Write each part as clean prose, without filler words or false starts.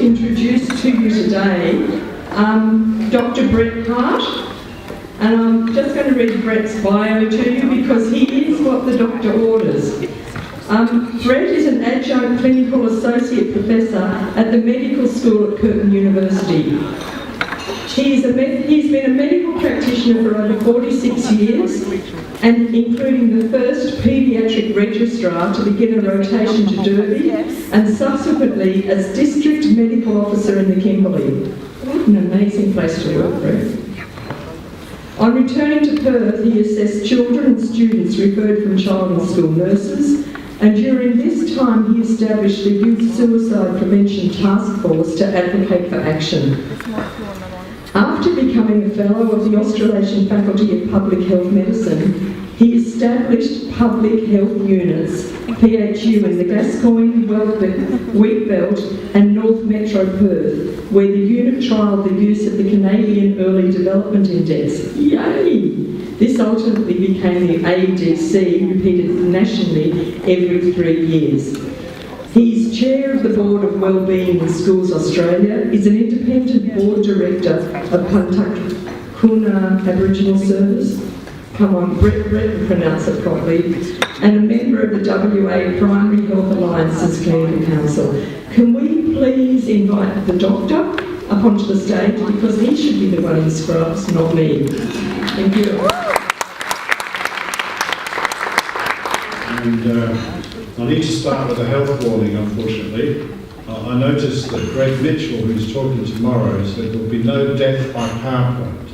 introduce to you today Dr. Bret Hart, and I'm just going to read Bret's bio to you because he is what the doctor orders. Bret is an adjunct clinical associate professor at the medical school at Curtin University. He's been a medical practitioner for over 46 years, and including the first paediatric registrar to begin a rotation to Derby, and subsequently as district medical officer in the Kimberley. What an amazing place to work, Bret. On returning to Perth, he assessed children and students referred from child and school nurses, and during this time he established the Youth Suicide Prevention Task Force to advocate for action. After becoming a Fellow of the Australasian Faculty of Public Health Medicine, he established public health units, PHU, in the Gascoyne, Wheatbelt and North Metro Perth, where the unit trialled the use of the Canadian Early Development Index. Yay! This ultimately became the ADC, repeated nationally every 3 years. He's chair of the board of Wellbeing in Schools Australia, is an independent board director of Puntakuna Aboriginal Service. Come on, Bret pronounce it properly. And a member of the WA Primary Health Alliance's Clinical Council. Can we please invite the doctor up onto the stage, because he should be the one in scrubs, not me. Thank you. And I need to start with a health warning, unfortunately. I noticed that Greg Mitchell, who's talking tomorrow, said there'll be no death by PowerPoint,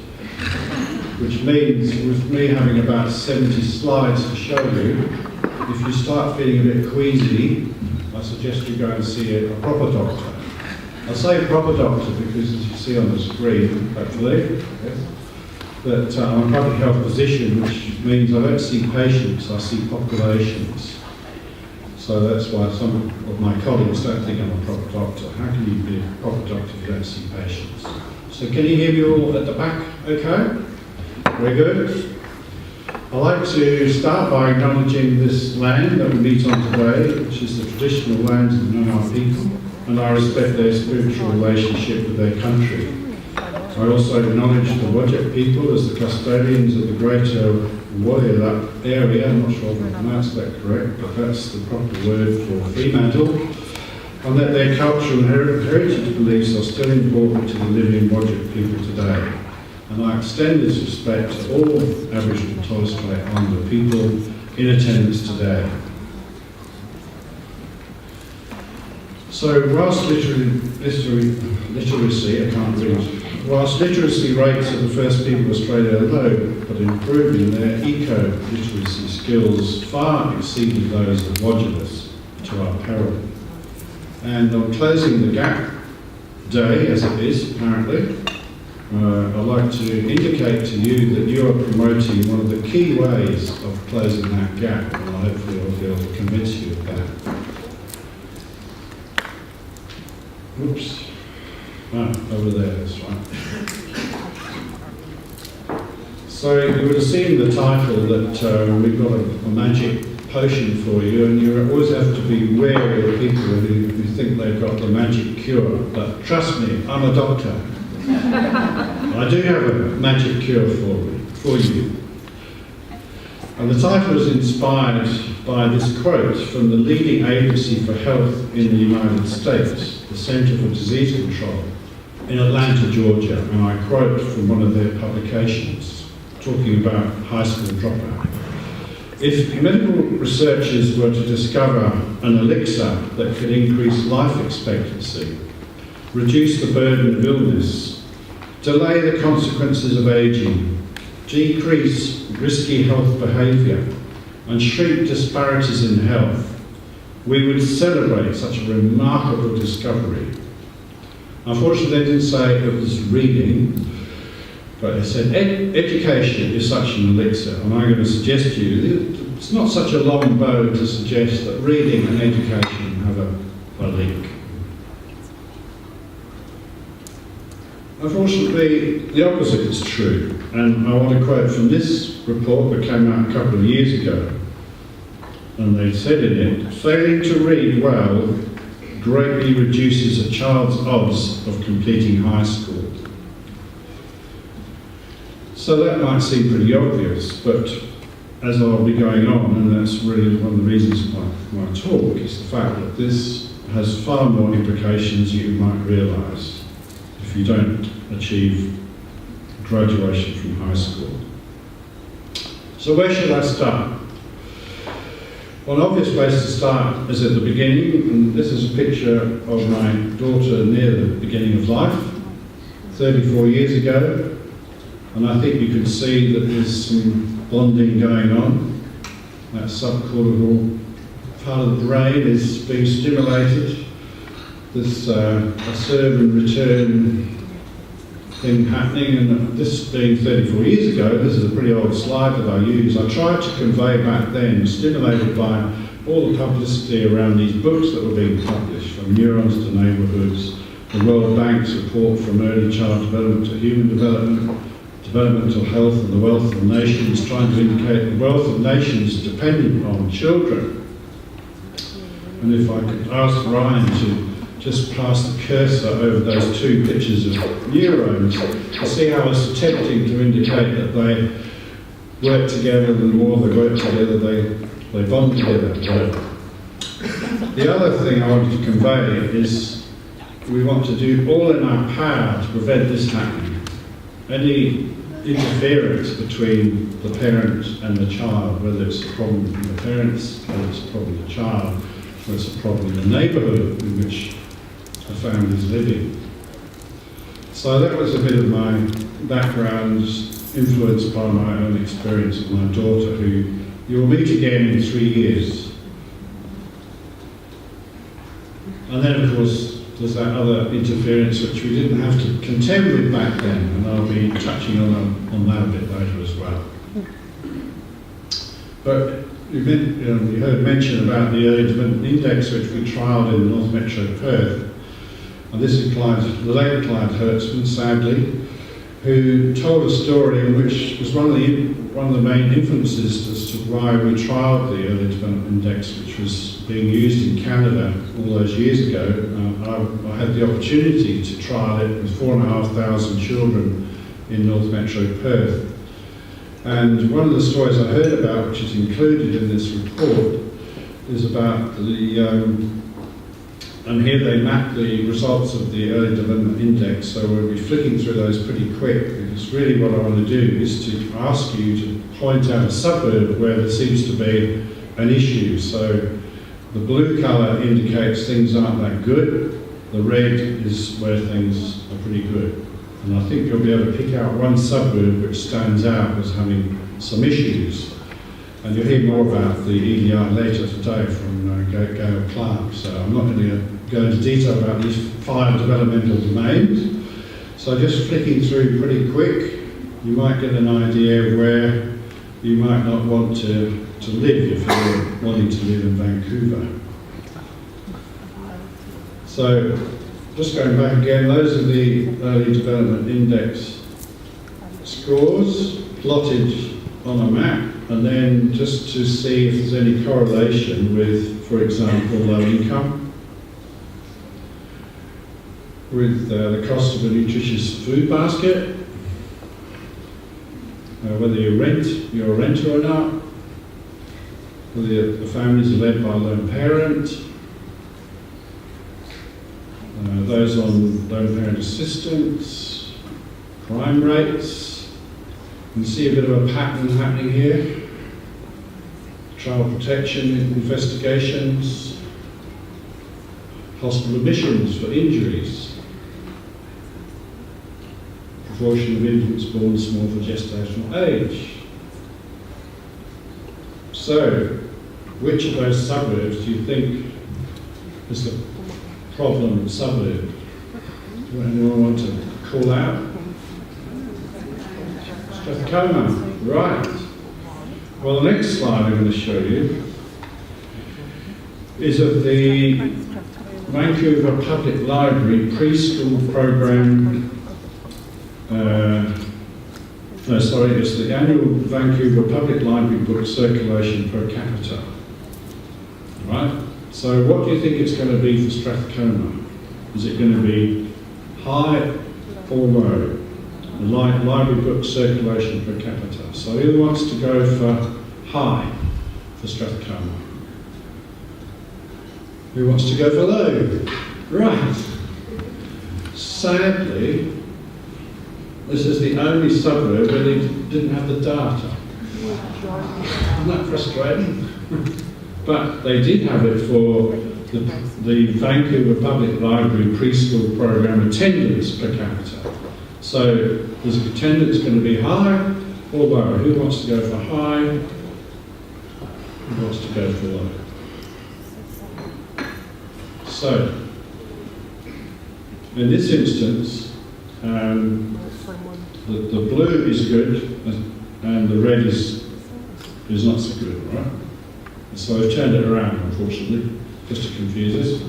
which means, with me having about 70 slides to show you, if you start feeling a bit queasy, I suggest you go and see a proper doctor. I say proper doctor because, as you see on the screen, hopefully, yes, that I'm a public health physician, which means I don't see patients, I see populations. So that's why some of my colleagues don't think I'm a proper doctor. How can you be a proper doctor if you don't see patients? So can you hear me all at the back okay? Very good. I'd like to start by acknowledging this land that we meet on today, which is the traditional lands of the Noongar people, and I respect their spiritual relationship with their country. I also acknowledge the Whadjuk people as the custodians of the greater Woyala area. I'm not sure if I pronounced that correct, but that's the proper word for Fremantle, and that their cultural and heritage beliefs are still important to the living Whadjuk people today. And I extend this respect to all Aboriginal and Torres Strait Islander people in attendance today. So whilst whilst literacy rates of the first people of Australia are low, but improving, their eco-literacy skills far exceeded those of Wodulus, to our peril. And on Closing the Gap Day, as it is apparently, I'd like to indicate to you that you are promoting one of the key ways of closing that gap, and hopefully I'll be able to convince you of that. Oops. Over there, that's right. So you would have seen the title that we've got a magic potion for you, and you always have to be wary of people who think they've got the magic cure. But trust me, I'm a doctor. I do have a magic cure for you. And the title is inspired by this quote from the leading agency for health in the United States, the Centre for Disease Control, in Atlanta, Georgia, and I quote from one of their publications, talking about high school dropout. If medical researchers were to discover an elixir that could increase life expectancy, reduce the burden of illness, delay the consequences of aging, decrease risky health behaviour, and shrink disparities in health, we would celebrate such a remarkable discovery. Unfortunately, they didn't say it was reading, but they said education is such an elixir, and I'm going to suggest to you it's not such a long bow to suggest that reading and education have a link. Unfortunately, the opposite is true, and I want to quote from this report that came out a couple of years ago, and they said in it, failing to read well greatly reduces a child's odds of completing high school. So that might seem pretty obvious, but as I'll be going on, and that's really one of the reasons for my talk, is the fact that this has far more implications than you might realise if you don't achieve graduation from high school. So where should I start? Well, an obvious place to start is at the beginning, and this is a picture of my daughter near the beginning of life, 34 years ago, and I think you can see that there's some bonding going on. That subcortical part of the brain is being stimulated. There's a serve and return thing happening, and this being 34 years ago, this is a pretty old slide that I use. I tried to convey back then, stimulated by all the publicity around these books that were being published, from neurons to neighbourhoods, the World Bank's report from early child development to human development, developmental health and the wealth of nations, trying to indicate the wealth of nations is dependent on children. And if I could ask Ryan to just pass the cursor over those two pictures of neurons to see how it's attempting to indicate that they work together, and the more they work together, they bond together. But the other thing I wanted to convey is we want to do all in our power to prevent this happening. Any interference between the parent and the child, whether it's a problem from the parents, whether it's a problem with the child, whether it's a problem in the neighbourhood in which the family is living. So that was a bit of my background, influenced by my own experience of my daughter, who you'll meet again in 3 years. And then, of course, there's that other interference which we didn't have to contend with back then, and I'll be touching on that a bit later as well. But you heard mention about the early development index which we trialled in North Metro Perth, and this is the late Clyde Hertzman, sadly, who told a story which was one of the main influences as to why we trialled the early development index, which was being used in Canada all those years ago. I had the opportunity to trial it with 4,500 children in North Metro Perth. And one of the stories I heard about, which is included in this report, is about and here they map the results of the early development index, so we'll be flicking through those pretty quick, because really what I want to do is to ask you to point out a suburb where there seems to be an issue. So the blue colour indicates things aren't that good, the red is where things are pretty good. And I think you'll be able to pick out one suburb which stands out as having some issues. And you'll hear more about the EDI later today from Gail Clark, so I'm not going to go into detail about these 5 developmental domains. So just flicking through pretty quick, you might get an idea of where you might not want to live if you're wanting to live in Vancouver. So just going back again, those are the early development index scores plotted on a map, and then just to see if there's any correlation with, for example, low income, with the cost of a nutritious food basket, whether you're a renter or not, whether the families are led by a lone parent, those on lone parent assistance, crime rates. You can see a bit of a pattern happening here. Child protection investigations, hospital admissions for injuries, proportion of infants born small for gestational age. So, which of those suburbs do you think is the problem suburb? Do anyone want to call out? Strathcona, right. Well, the next slide I'm going to show you is of the Vancouver Public Library preschool program. It's the annual Vancouver Public Library book circulation per capita. Right? So what do you think it's going to be for Strathcona? Is it going to be high or low? The library book circulation per capita. So who wants to go for high for Strathcona? Who wants to go for low? Right. Sadly, this is the only suburb where they didn't have the data. Isn't that frustrating? But they did have it for the Vancouver Public Library preschool program attendance per capita. So is attendance going to be high or low? Who wants to go for high? Who wants to go for low? So, in this instance, the blue is good and the red is not so good, right? So I've turned it around, unfortunately, just to confuse us.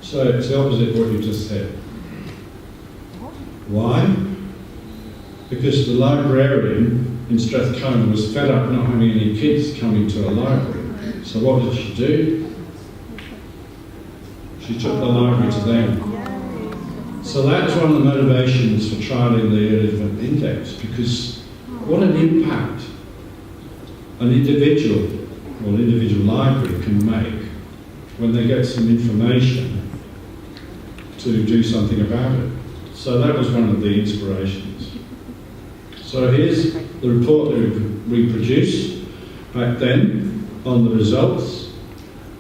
So it's the opposite of what you just said. Why? Because the librarian in Strathcona was fed up not having any kids coming to a library. So what did she do? She took the library to them. So that's one of the motivations for trialling the Early Development Index, because what an impact an individual or an individual library can make when they get some information to do something about it. So that was one of the inspirations. So here's the report that we produced back then on the results.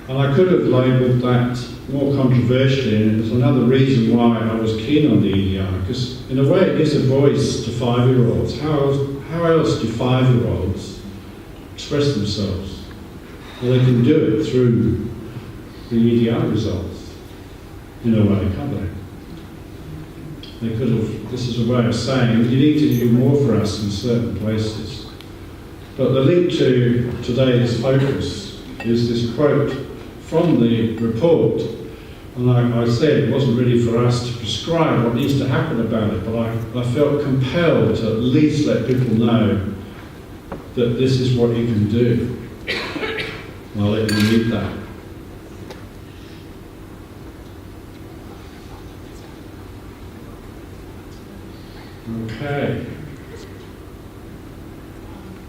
And I could have labelled that more controversially, and it was another reason why I was keen on the EDI, because in a way it gives a voice to 5-year-olds. How else do 5-year-olds express themselves? Well, they can do it through the EDI results, in a way, can't they? They could have, this is a way of saying, you need to do more for us in certain places. But the link to today's focus is this quote from the report. And like I said, it wasn't really for us to prescribe what needs to happen about it, but I felt compelled to at least let people know that this is what you can do. I'll let you read that. Okay.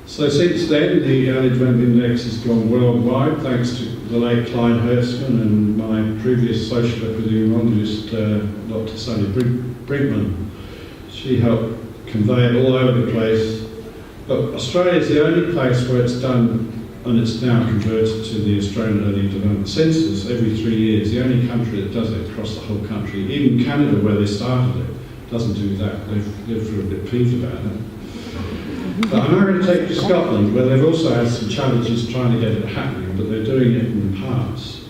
So since then, the Early Development Index has gone worldwide, thanks to the late Clyde Hirschman and my previous social epidemiologist, Dr. Sally Brinkman. She helped convey it all over the place. But Australia is the only place where it's done, and it's now converted to the Australian Early Development Census every 3 years. The only country that does it across the whole country. Even Canada, where they started it, doesn't do that. They're a bit peeved about it. But I'm now going to take you to Scotland, where they've also had some challenges trying to get it happening, but they're doing it in parts.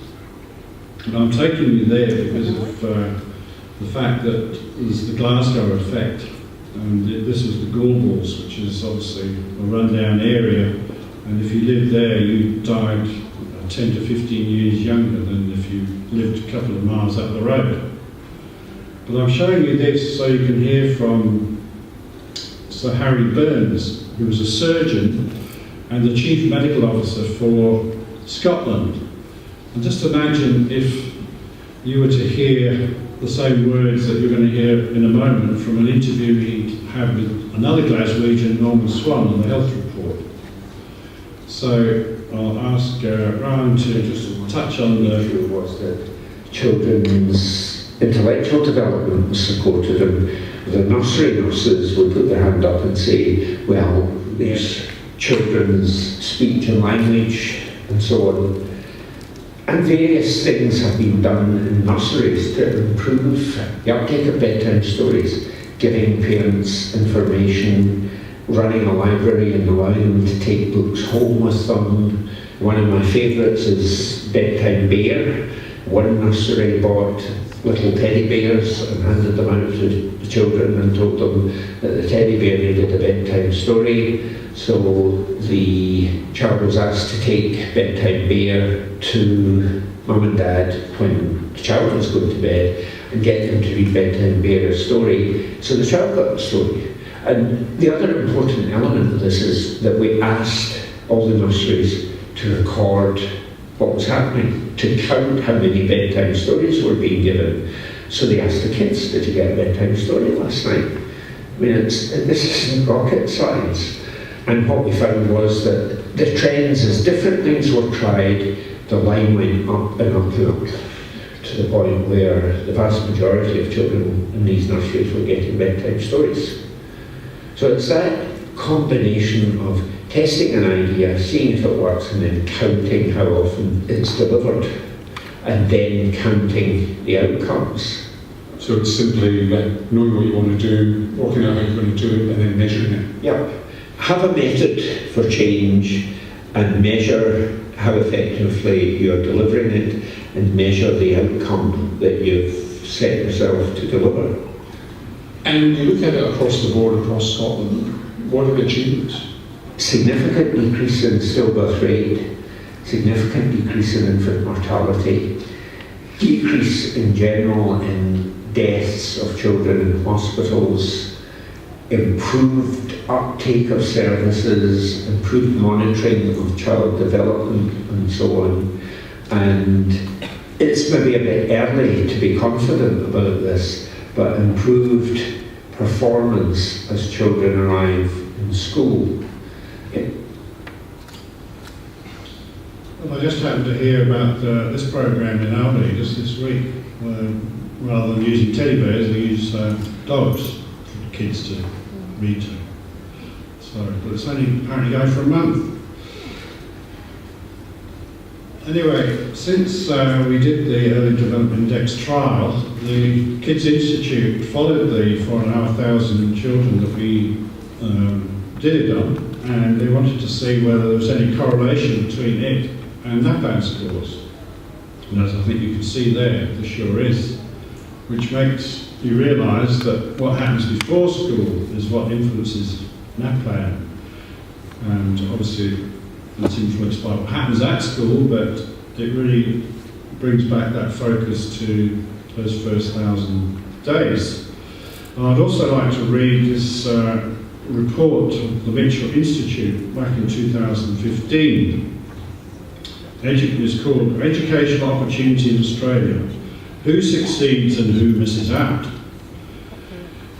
And I'm taking you there because of the fact that there's the Glasgow effect. And this is the Gorbals, which is obviously a rundown area. And if you lived there, you died 10 to 15 years younger than if you lived a couple of miles up the road. But I'm showing you this so you can hear from Sir Harry Burns, who was a surgeon and the Chief Medical Officer for Scotland. And just imagine if you were to hear the same words that you're going to hear in a moment from an interview he had with another Glaswegian, Norman Swan, on the health report. So I'll ask Ryan to just touch on the... issue was that children's intellectual development was supported, and the nursery nurses would put their hand up and say, well, there's children's speech and language and so on. And various things have been done in nurseries to improve the uptake of bedtime stories, giving parents information, running a library and allowing them to take books home with them. One of my favourites is Bedtime Bear. One nursery bought little teddy bears and handed them out to the children and told them that the teddy bear needed a bedtime story. So the child was asked to take Bedtime Bear to Mum and Dad when the child was going to bed and get them to read Bedtime Bear a story. So the child got the story. And the other important element of this is that we asked all the nurseries to record what was happening, to count how many bedtime stories were being given. So they asked the kids, did you get a bedtime story last night? I mean, this isn't rocket science. And what we found was that the trends, as different things were tried, the line went up and up and up, to the point where the vast majority of children in these nurseries were getting bedtime stories. So it's that combination of testing an idea, seeing if it works, and then counting how often it's delivered, and then counting the outcomes. So it's simply like knowing what you want to do, working out how you're going to do it, and then measuring it. Yep. Have a method for change and measure how effectively you're delivering it, and measure the outcome that you've set yourself to deliver. And you look at it across the board, across Scotland, what are the achievements? Significant decrease in stillbirth rate, significant decrease in infant mortality, decrease in general in deaths of children in hospitals, improved uptake of services, improved monitoring of child development, and so on. And it's maybe a bit early to be confident about this, but improved performance as children arrive in school. Well, I just happened to hear about this program in Albany just this week. Rather than using teddy bears, they use dogs for kids to read to. So, but it's only apparently going for a month. Anyway, since we did the Early Development Index trial, the Kids Institute followed the 4,500 children that we did it on, and they wanted to see whether there was any correlation between it and NAPAD scores. And as I think you can see there sure is, which makes you realise that what happens before school is what influences NAPLAN. And obviously it's influenced by what happens at school, but it really brings back that focus to those first 1,000 days. And I'd also like to read this report of the Mitchell Institute back in 2015. It's called Educational Opportunity in Australia: Who Succeeds and Who Misses Out?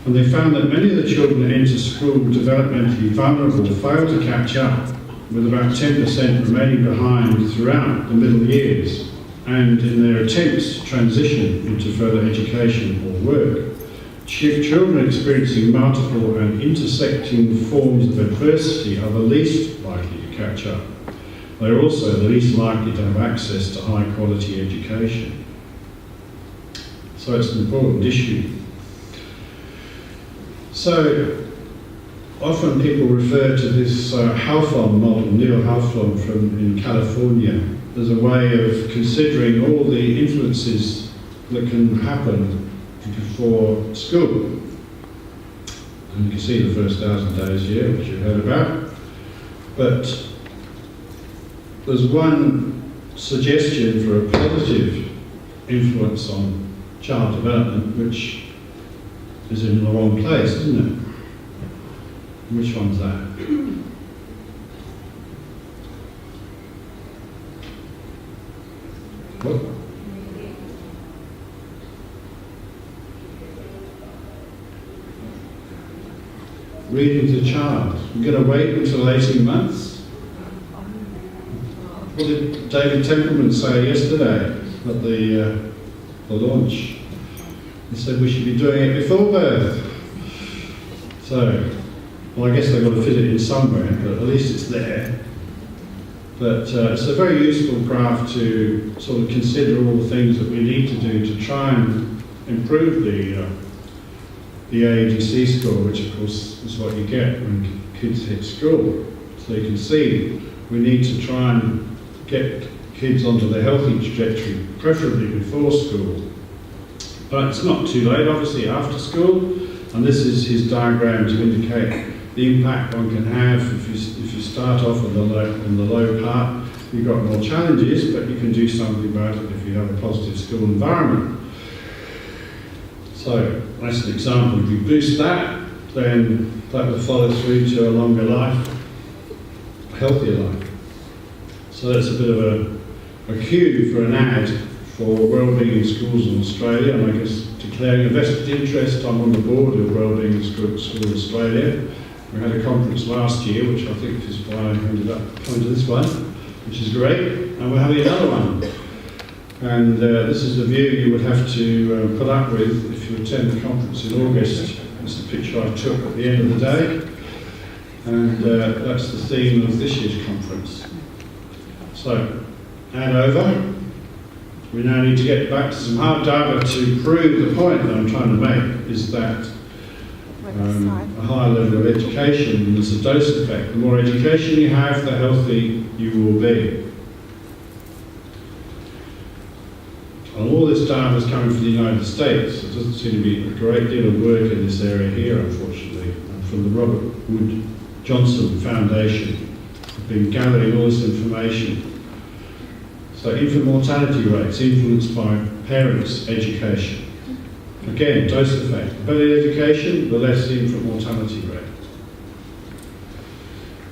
And they found that many of the children that enter school developmentally vulnerable fail to catch up, with about 10% remaining behind throughout the middle years and in their attempts to transition into further education or work. Children experiencing multiple and intersecting forms of adversity are the least likely to catch up. They are also the least likely to have access to high quality education. So it's an important issue. So often people refer to this Halfon model, Neil Halfon in California, as a way of considering all the influences that can happen before school. And you can see the first 1,000 days here, which you've heard about. But there's one suggestion for a positive influence on child development, which is in the wrong place, isn't it? Which one's that? What? Reading to the child. You're going to wait until 18 months? What did David Templeman say yesterday at the launch? He said we should be doing it before birth. So, well, I guess they've got to fit it in somewhere, but at least it's there. But it's a very useful graph to sort of consider all the things that we need to do to try and improve the AADC score, which of course is what you get when kids hit school. So you can see we need to try and get kids onto the healthy trajectory, preferably before school. But it's not too late, obviously, after school. And this is his diagram to indicate the impact one can have if you start off on the low part. You've got more challenges, but you can do something about it if you have a positive school environment. So that's an example. If you boost that, then that will follow through to a longer life healthier life. So that's a bit of a cue for an ad for wellbeing in schools in Australia, and I guess declaring a vested interest. I'm on the board of Wellbeing in Schools Australia. We had a conference last year, which I think is why I ended up coming to this one, which is great, and we're having another one. And this is the view you would have to put up with if you attend the conference in August. This is the picture I took at the end of the day, and that's the theme of this year's conference. So, ad over. We now need to get back to some hard data to prove the point that I'm trying to make, is that a higher level of education, there's a dose effect. The more education you have, the healthier you will be. And all this data is coming from the United States. There doesn't seem to be a great deal of work in this area here, unfortunately. And from the Robert Wood Johnson Foundation, we've been gathering all this information. So infant mortality rates influenced by parents' education. Again, dose effect. The better education, the less the infant mortality rate.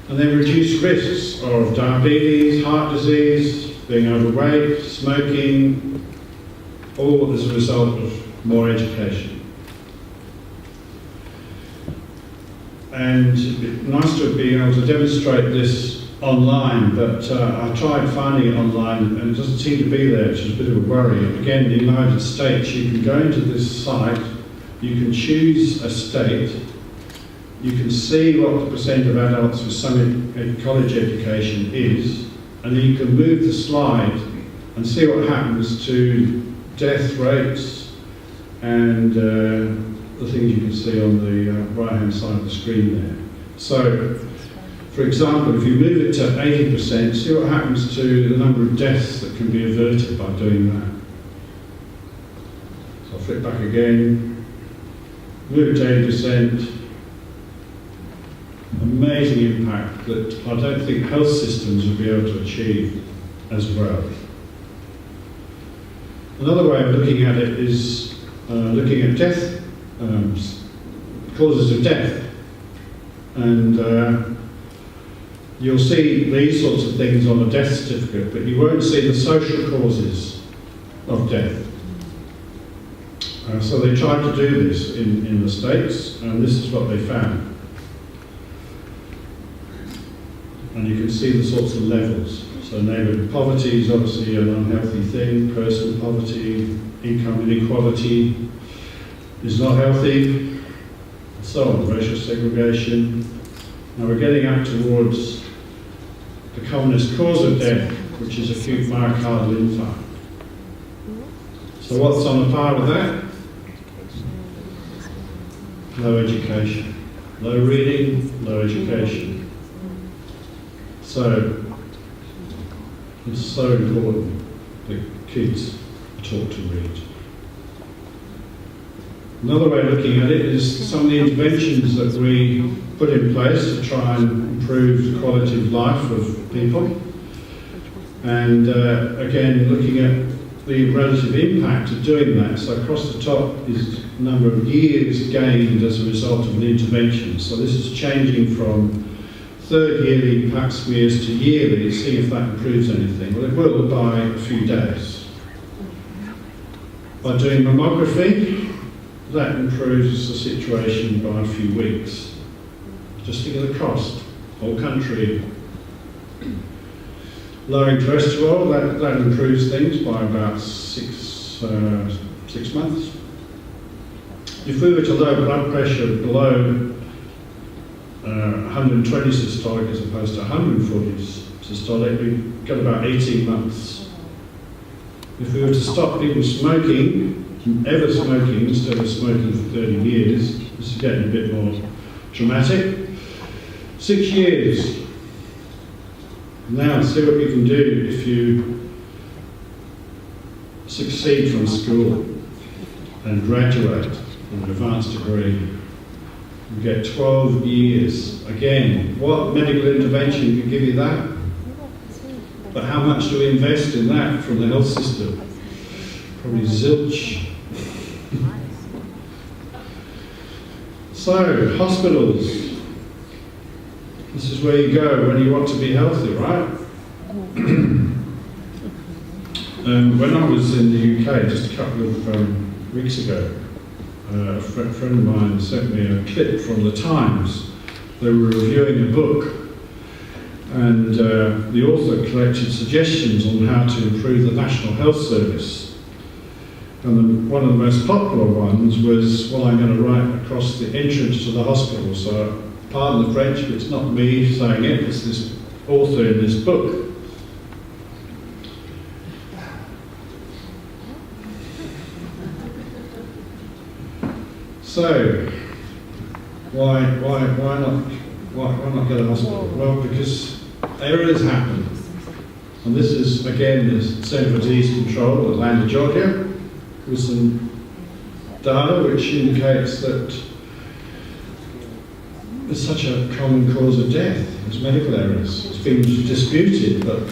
And then reduced risks of diabetes, heart disease, being overweight, smoking, all as a result of more education. And it's nice to be able to demonstrate this online, but I tried finding it online and it doesn't seem to be there, which is a bit of a worry. Again, in the United States, you can go into this site, you can choose a state, you can see what the percent of adults with some college education is, and then you can move the slide and see what happens to death rates and the things you can see on the right-hand side of the screen there. So, for example, if you move it to 80%, see what happens to the number of deaths that can be averted by doing that. So I'll flip back again, move it to 80%. Amazing impact that I don't think health systems will be able to achieve as well. Another way of looking at it is looking at death, causes of death. And you'll see these sorts of things on a death certificate, but you won't see the social causes of death. So they tried to do this in the States, and this is what they found. And you can see the sorts of levels. So neighbourhood poverty is obviously an unhealthy thing, personal poverty, income inequality is not healthy, and so on, racial segregation. Now we're getting up towards the commonest cause of death, which is acute myocardial infarct. So what's on a par with that? Low education. Low reading, low education. So it's so important that kids are taught to read. Another way of looking at it is some of the interventions that we put in place to try and improve the quality of life of people. And again, looking at the relative impact of doing that. So across the top is the number of years gained as a result of an intervention. So this is changing from third yearly pap smears to yearly, see if that improves anything. Well, it will by a few days. By doing mammography, that improves the situation by a few weeks. Just think of the cost, whole country. Lowering cholesterol, that improves things by about 6 months. If we were to lower blood pressure below 120 systolic as opposed to 140 systolic, we'd get about 18 months. If we were to stop people smoking, ever smoking, instead of smoking for 30 years, this is getting a bit more dramatic, 6 years. Now, see what you can do if you succeed from school and graduate with an advanced degree. You get 12 years. Again, what medical intervention can give you that? But how much do we invest in that from the health system? Probably zilch. So, hospitals. This is where you go when you want to be healthy, right? When I was in the UK just a couple of weeks ago, a friend of mine sent me a clip from the Times. They were reviewing a book, and the author collected suggestions on how to improve the National Health Service. And one of the most popular ones was, well, I'm going to write across the entrance to the hospital. So, pardon the French, but it's not me saying it, it's this author in this book. So, why not get a hospital? Well, because errors happen. And this is, again, the Centre for Disease Control, Atlanta, Georgia, with some data which indicates that it's such a common cause of death, it's medical errors. It's been disputed, but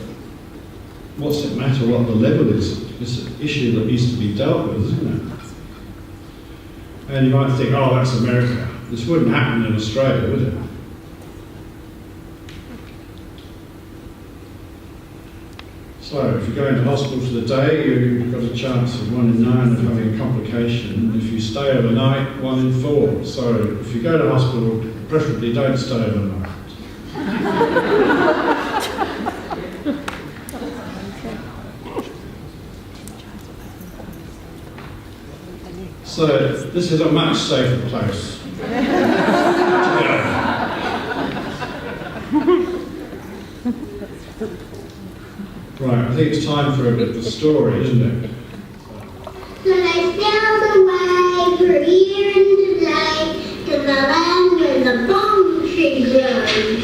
what's it matter what the level is? It's an issue that needs to be dealt with, isn't it? And you might think, oh, that's America. This wouldn't happen in Australia, would it? So, if you go into hospital for the day, you've got a chance of 1 in 9 of having a complication. If you stay overnight, 1 in 4. So, if you go to hospital, preferably don't stay overnight. So, this is a much safer place to go. Right, I think it's time for a bit of a story, isn't it? So they sailed away for a year and a day to the land where the palm tree grows.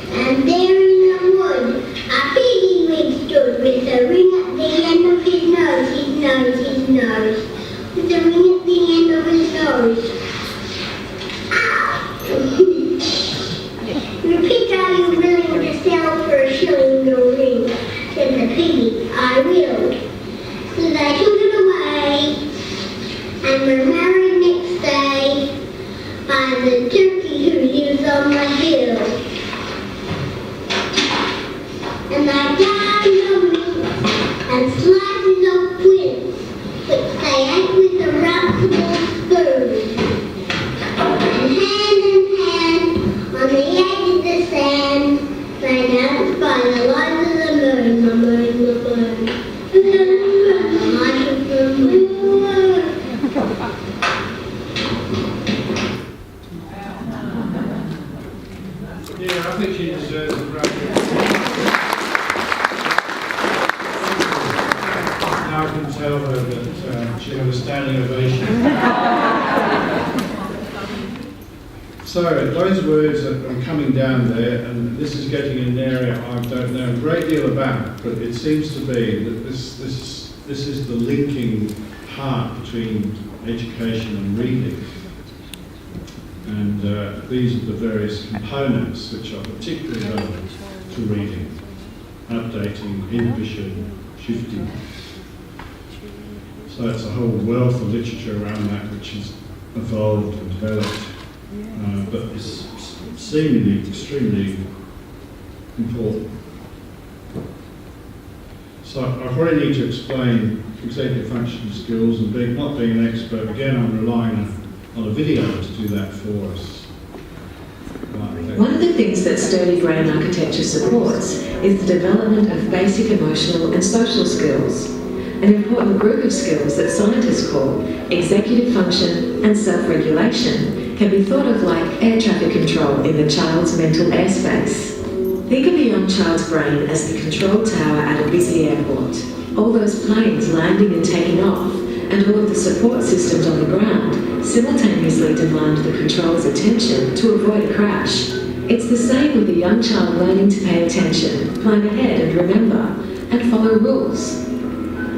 And there in the wood, a piggy wig stood with a ring at the end of his nose, with a ring at the end of his nose. Repeat, are you willing to sell for a shilling your ring? Said the piggy, I will. So they took it away and were married next day by the turkey who lives on the hill. And they dined on meat and slices of quid, which they ate with a roundable spoon. And hand in hand, on the edge of the sand, they danced by the light of the moon, the moon, the moon. The light of the moon. Yeah, I think she deserves a break. Now I can tell her that she had a standing ovation. So, those words are coming down there, and this is getting in an area I don't know a great deal about, but it seems to be that this is the linking part between education and reading. And these are the various components which are particularly relevant to reading: updating, inhibition, shifting. So it's a whole wealth of literature around that which has evolved and developed, but is seemingly extremely important. So I probably need to explain executive functioning skills, and not being an expert, again I'm relying on a video to do that for us. One of the things that sturdy brain architecture supports is the development of basic emotional and social skills, an important group of skills that scientists call executive function and self-regulation can be thought of like air traffic control in the child's mental airspace. Think of a young child's brain as the control tower at a busy airport. All those planes landing and taking off, and all of the support systems on the ground simultaneously demand the controller's attention to avoid a crash. It's the same with a young child learning to pay attention, plan ahead and remember, and follow rules.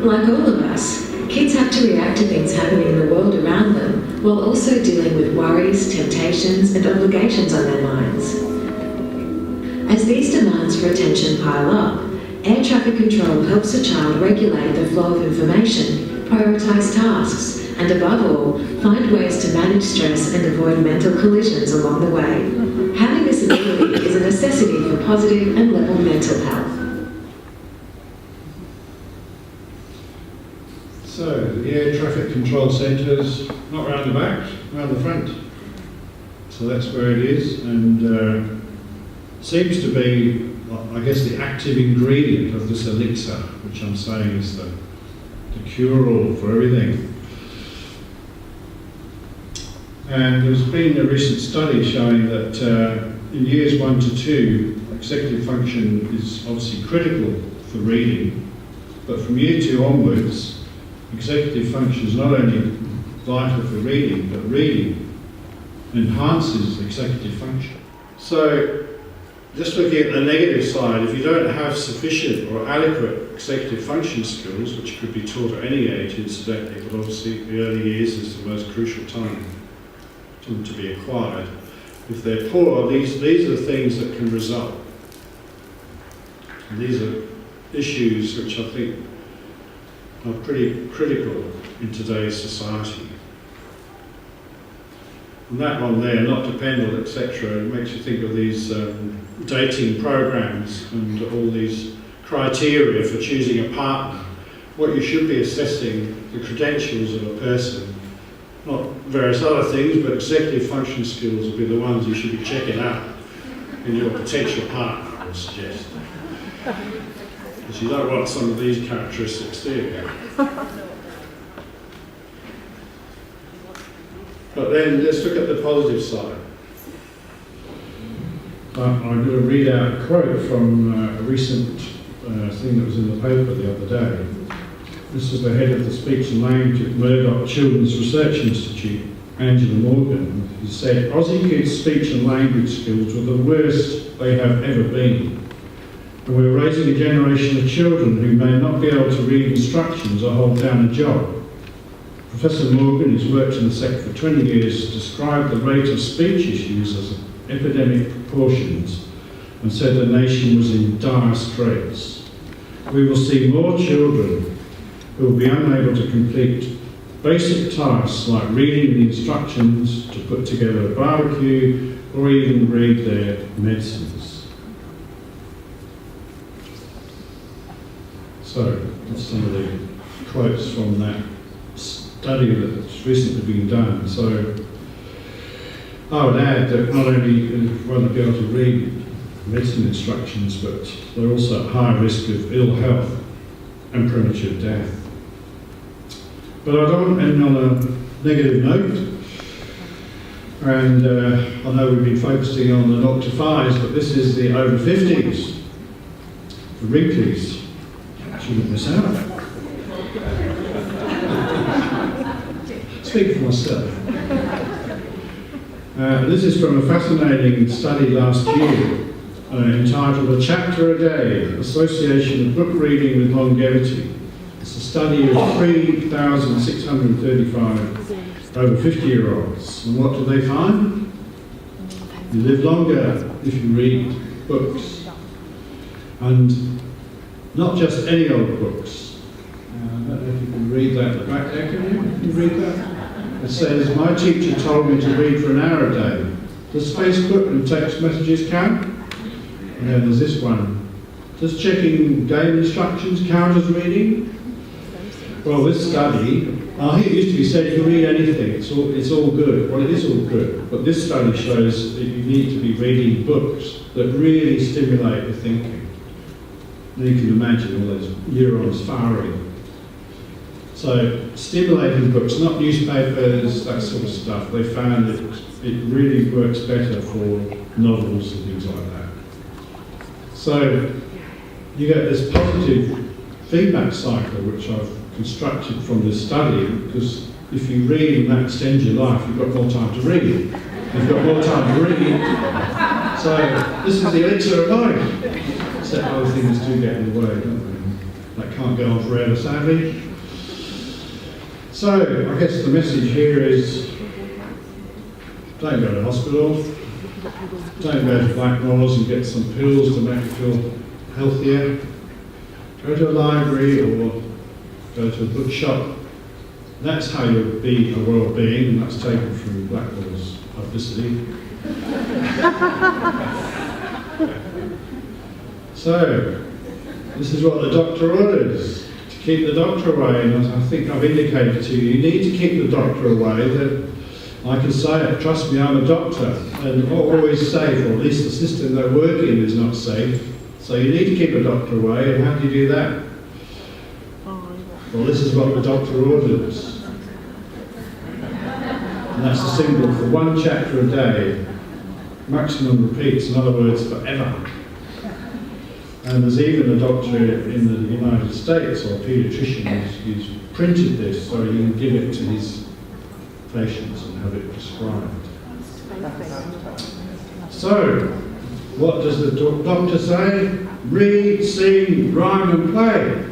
Like all of us, kids have to react to things happening in the world around them, while also dealing with worries, temptations, and obligations on their minds. As these demands for attention pile up, air traffic control helps a child regulate the flow of information, prioritise tasks, and above all, find ways to manage stress and avoid mental collisions along the way. Having this disability is a necessity for positive and level mental health. So, the air traffic control centres, not round the back, round the front. So that's where it is, and seems to be, well, I guess, the active ingredient of this elixir, which I'm saying is the cure-all for everything. And there's been a recent study showing that in years 1 to 2, executive function is obviously critical for reading, but from year 2 onwards, executive function is not only vital for reading, but reading enhances executive function. So, just looking at the negative side, if you don't have sufficient or adequate executive function skills, which could be taught at any age incidentally, but obviously the early years is the most crucial time to be acquired. If they're poor, these are the things that can result. And these are issues which I think are pretty critical in today's society. And that one there, not dependent, etc., it makes you think of these dating programs and all these criteria for choosing a partner. What you should be assessing, the credentials of a person, not various other things, but executive function skills will be the ones you should be checking out in your potential partner, I would suggest. Because you don't want some of these characteristics, do you? But then let's look at the positive side. I'm going to read out a quote from a recent thing that was in the paper the other day. This is the head of the Speech and Language at Murdoch Children's Research Institute, Angela Morgan. He said, Aussie kids' speech and language skills were the worst they have ever been. And we're raising a generation of children who may not be able to read instructions or hold down a job. Professor Morgan, who's worked in the sector for 20 years, described the rate of speech issues as epidemic proportions and said the nation was in dire straits. We will see more children who will be unable to complete basic tasks like reading the instructions to put together a barbecue or even read their medicines. So, that's some of the quotes from that study that's recently been done. So, I would add that not only won't they be able to read medicine instructions, but they're also at high risk of ill health and premature death. But I don't want to end on a negative note. And I know we've been focusing on the 0 to 5s, but this is the over 50s, the wrinklies. Shouldn't miss out. Speak for myself. This is from a fascinating study last year entitled A Chapter a Day, Association of Book Reading with Longevity. It's a study of 3,635 over 50-year-olds. And what do they find? You live longer if you read books. And not just any old books. I don't know if you can read that at the back there, can you? Can you read that? It says, my teacher told me to read for an hour a day. Does Facebook and text messages count? And then there's this one. Does checking game instructions count as reading? Well, this study, it used to be said you can read anything, it's all good. Well, it is all good, but this study shows that you need to be reading books that really stimulate your thinking. And you can imagine all those neurons firing. So, stimulating books, not newspapers, that sort of stuff, they found that it really works better for novels and things like that. So, you get this positive feedback cycle, which I've constructed from this study, because if you read and that extends your life, you've got more time to read. You've got more time to read. So, this is the elixir of life. Except other things do get in the way, don't they? That can't go on forever, sadly. So, I guess the message here is, don't go to hospital, don't go to Blackmores and get some pills to make you feel healthier. Go to a library or go to a bookshop. That's how you'll be a wellbeing, and that's taken from Blackmore's publicity. So, this is what the doctor orders, to keep the doctor away, and as I think I've indicated to you, you need to keep the doctor away. That I can say it, trust me, I'm a doctor, and always safe, or at least the system they work in is not safe. So you need to keep a doctor away, and how do you do that? Well, this is what the doctor orders. And that's the symbol for 1 chapter a day, maximum repeats, in other words, forever. And there's even a doctor in the United States, or a paediatrician, who's printed this so he can give it to his patients and have it prescribed. So, what does the doctor say? Read, sing, rhyme and play.